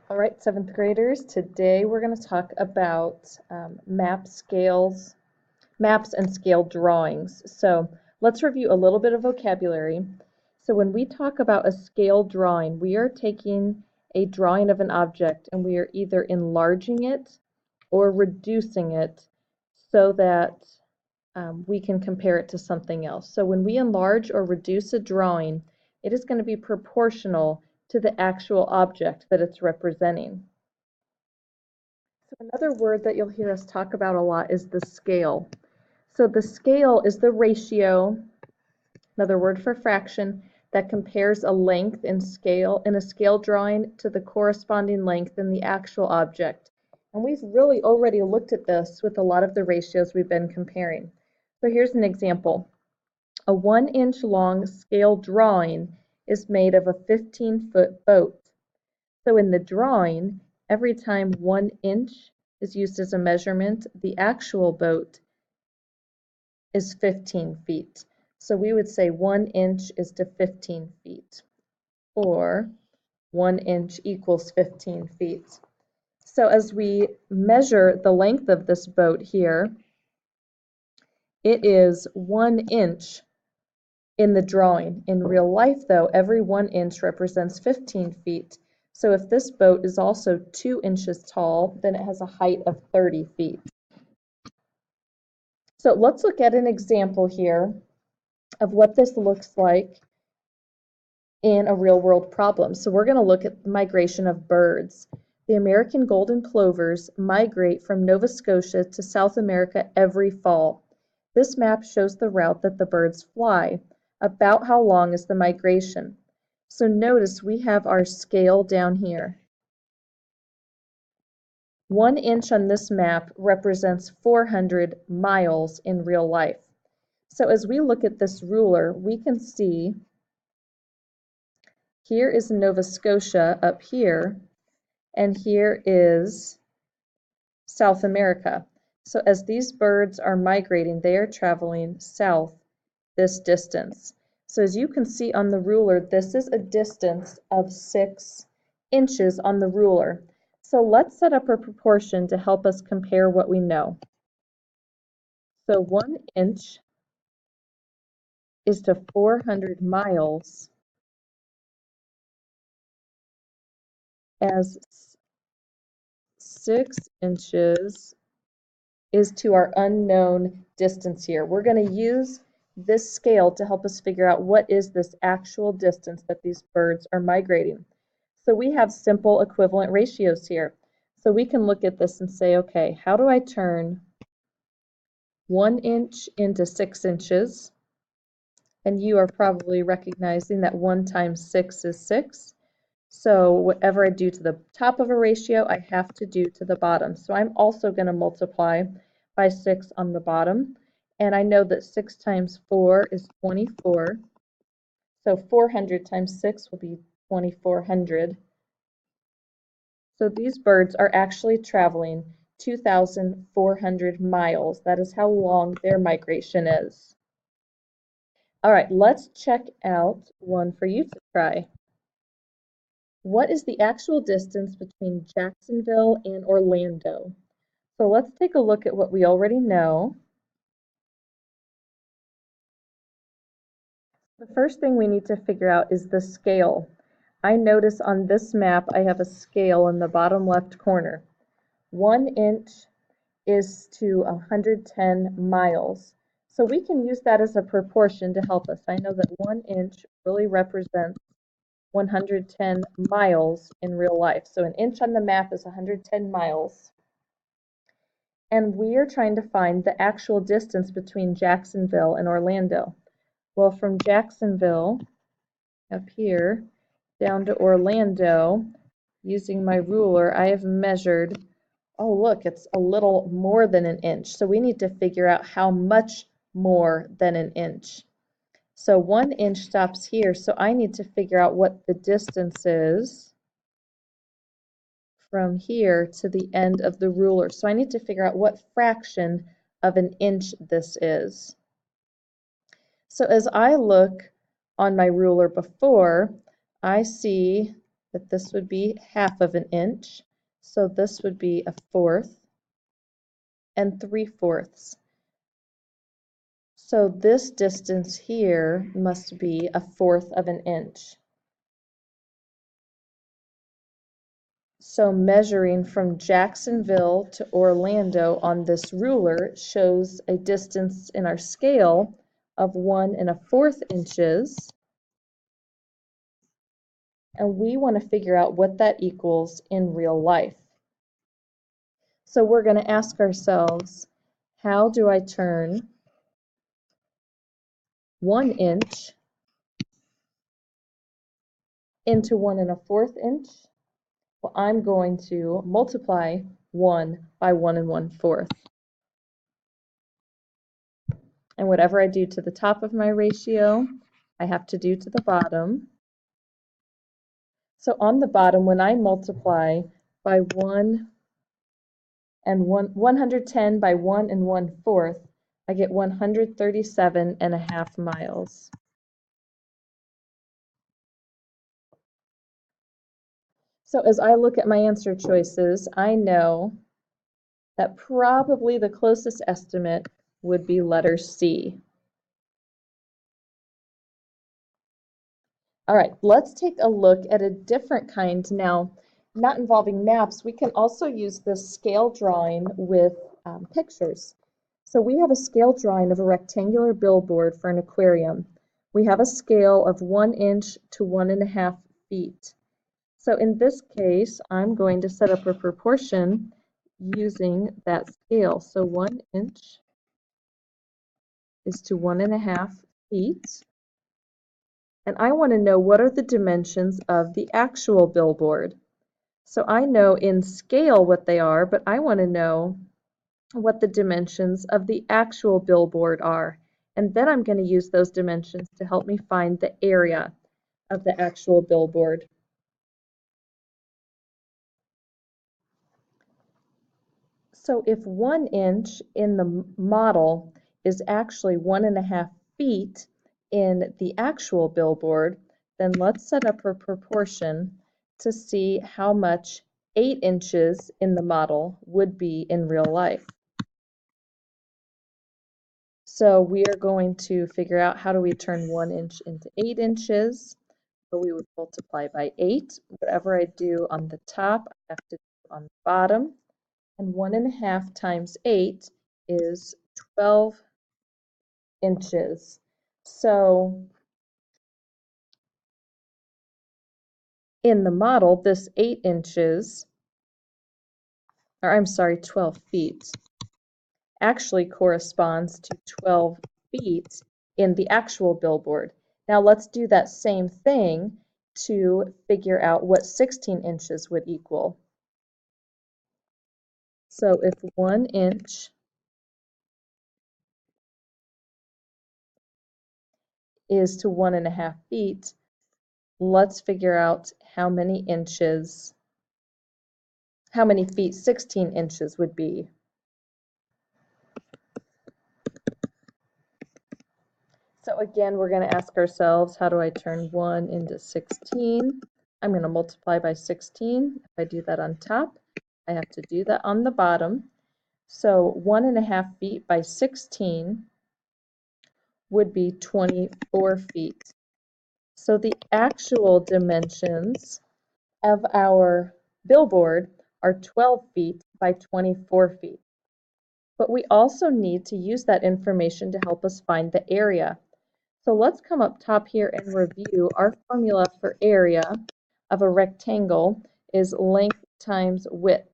All right, seventh graders, today we're going to talk about maps and scale drawings. So let's review a little bit of vocabulary. So when we talk about a scale drawing, we are taking a drawing of an object and we are either enlarging it or reducing it so that we can compare it to something else. So when we enlarge or reduce a drawing, it is going to be proportional to the actual object that it's representing. So another word that you'll hear us talk about a lot is the scale. So the scale is the ratio, another word for fraction, that compares a length in a scale drawing to the corresponding length in the actual object. And we've really already looked at this with a lot of the ratios we've been comparing. So here's an example. A 1-inch long scale drawing is made of a 15-foot boat. So in the drawing, every time 1 inch is used as a measurement, the actual boat is 15 feet. So we would say 1 inch is to 15 feet, or 1 inch equals 15 feet. So as we measure the length of this boat here, it is 1 inch in the drawing. In real life, though, every 1 inch represents 15 feet. So if this boat is also 2 inches tall, then it has a height of 30 feet. So let's look at an example here of what this looks like in a real-world problem. So we're going to look at the migration of birds. The American golden plovers migrate from Nova Scotia to South America every fall. This map shows the route that the birds fly. About how long is the migration? So notice we have our scale down here. 1 inch on this map represents 400 miles in real life. So as we look at this ruler, we can see here is Nova Scotia up here, and here is South America. So as these birds are migrating, they are traveling south this distance. So as you can see on the ruler, this is a distance of 6 inches on the ruler. So let's set up a proportion to help us compare what we know. So 1 inch is to 400 miles as 6 inches is to our unknown distance here. We're going to use this scale to help us figure out what is this actual distance that these birds are migrating. So we have simple equivalent ratios here. So we can look at this and say, okay, how do I turn 1 inch into 6 inches? And you are probably recognizing that 1 times 6 is 6. So whatever I do to the top of a ratio, I have to do to the bottom. So I'm also going to multiply by 6 on the bottom. And I know that 6 times 4 is 24. So 400 times 6 will be 2400. So these birds are actually traveling 2,400 miles. That is how long their migration is. All right, let's check out one for you to try. What is the actual distance between Jacksonville and Orlando? So let's take a look at what we already know. The first thing we need to figure out is the scale. I notice on this map I have a scale in the bottom left corner. 1 inch is to 110 miles. So we can use that as a proportion to help us. I know that 1 inch really represents 110 miles in real life. So an inch on the map is 110 miles. And we are trying to find the actual distance between Jacksonville and Orlando. Well, from Jacksonville up here down to Orlando, using my ruler, I have measured, oh look, it's a little more than an inch. So we need to figure out how much more than an inch. So 1 inch stops here, so I need to figure out what the distance is from here to the end of the ruler. So I need to figure out what fraction of an inch this is. So as I look on my ruler before, I see that this would be 1/2 of an inch. So this would be 1/4 and 3/4. So this distance here must be 1/4 of an inch. So measuring from Jacksonville to Orlando on this ruler shows a distance in our scale of 1 1/4 inches. And we want to figure out what that equals in real life. So we're going to ask ourselves, how do I turn 1 inch into 1 1/4 inch? Well, I'm going to multiply 1 by 1 1/4. And whatever I do to the top of my ratio, I have to do to the bottom. So on the bottom, when I multiply by 110 by 1 1/4, I get 137.5 miles. So as I look at my answer choices, I know that probably the closest estimate would be letter C. All right, let's take a look at a different kind now, not involving maps. We can also use this scale drawing with pictures. So we have a scale drawing of a rectangular billboard for an aquarium. We have a scale of 1 inch to 1 1/2 feet. So in this case, I'm going to set up a proportion using that scale. So 1 inch is to 1 1/2 feet. And I want to know what are the dimensions of the actual billboard. So I know in scale what they are, but I want to know what the dimensions of the actual billboard are. And then I'm going to use those dimensions to help me find the area of the actual billboard. So if 1 inch in the model is actually 1 1/2 feet in the actual billboard, then let's set up a proportion to see how much 8 inches in the model would be in real life. So we are going to figure out how do we turn 1 inch into 8 inches. So we would multiply by 8. Whatever I do on the top, I have to do on the bottom. And 1 1/2 times 8 is 12 inches. So in the model, this 8 inches, or I'm sorry, 12 feet, actually corresponds to 12 feet in the actual billboard. Now let's do that same thing to figure out what 16 inches would equal. So if 1 inch is to 1 1/2 feet, let's figure out how many feet 16 inches would be. So again, we're going to ask ourselves, how do I turn 1 into 16? I'm going to multiply by 16. If I do that on top, I have to do that on the bottom. So 1 1/2 feet by 16 would be 24 feet. So the actual dimensions of our billboard are 12 feet by 24 feet. But we also need to use that information to help us find the area. So let's come up top here and review our formula for area of a rectangle is length times width.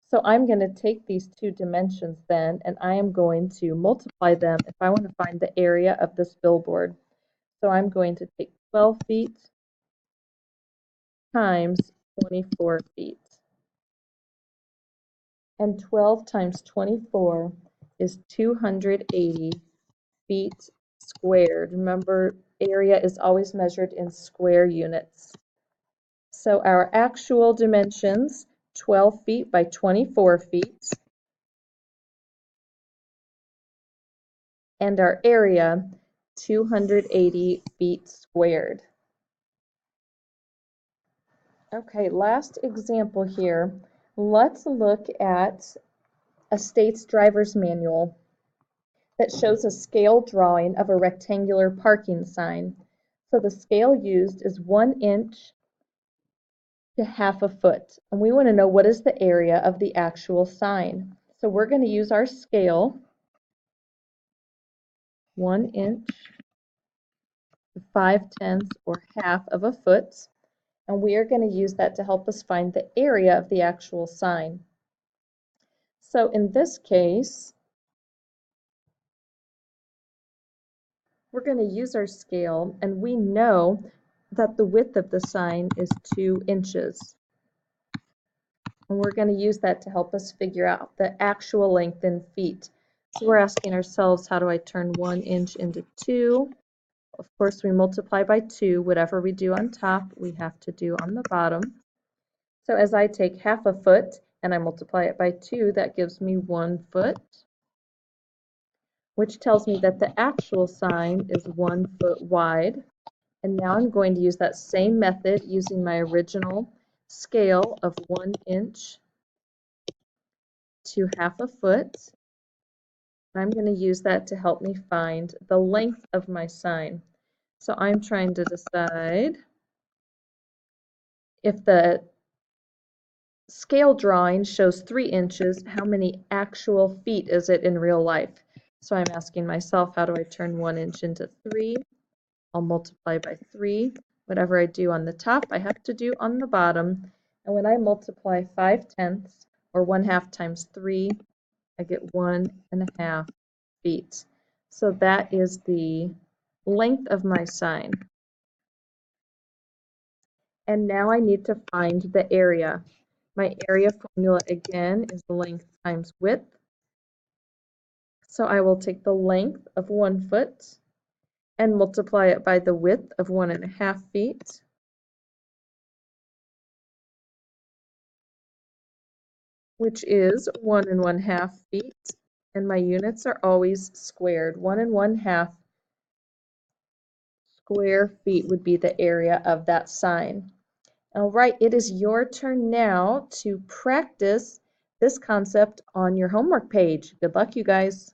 So I'm going to take these two dimensions then, and I am going to multiply them if I want to find the area of this billboard. So I'm going to take 12 feet times 24 feet. And 12 times 24 is 280 feet squared. Remember, area is always measured in square units. So our actual dimensions, 12 feet by 24 feet. And our area, 280 feet squared. Okay, last example here. Let's look at a state's driver's manual that shows a scale drawing of a rectangular parking sign. So the scale used is 1 inch to half a foot. And we want to know what is the area of the actual sign. So we're going to use our scale, 1 inch, 5/10 or half of a foot. And we are going to use that to help us find the area of the actual sign. So in this case, we're going to use our scale, and we know that the width of the sign is 2 inches. And we're going to use that to help us figure out the actual length in feet. So we're asking ourselves, how do I turn 1 inch into 2? Of course, we multiply by 2. Whatever we do on top, we have to do on the bottom. So as I take half a foot and I multiply it by 2, that gives me 1 foot, which tells me that the actual sign is 1 foot wide. And now I'm going to use that same method using my original scale of 1 inch to half a foot. I'm going to use that to help me find the length of my sign. So I'm trying to decide if the scale drawing shows 3 inches, how many actual feet is it in real life? So I'm asking myself, how do I turn 1 inch into 3? I'll multiply by 3. Whatever I do on the top, I have to do on the bottom. And when I multiply 5/10 or 1/2 times 3, I get 1.5 feet. So that is the length of my sign. And now I need to find the area. My area formula again is length times width. So I will take the length of 1 foot and multiply it by the width of 1.5 feet. Which is 1 1/2 feet. And my units are always squared. 1 1/2 square feet would be the area of that sign. All right, it is your turn now to practice this concept on your homework page. Good luck, you guys.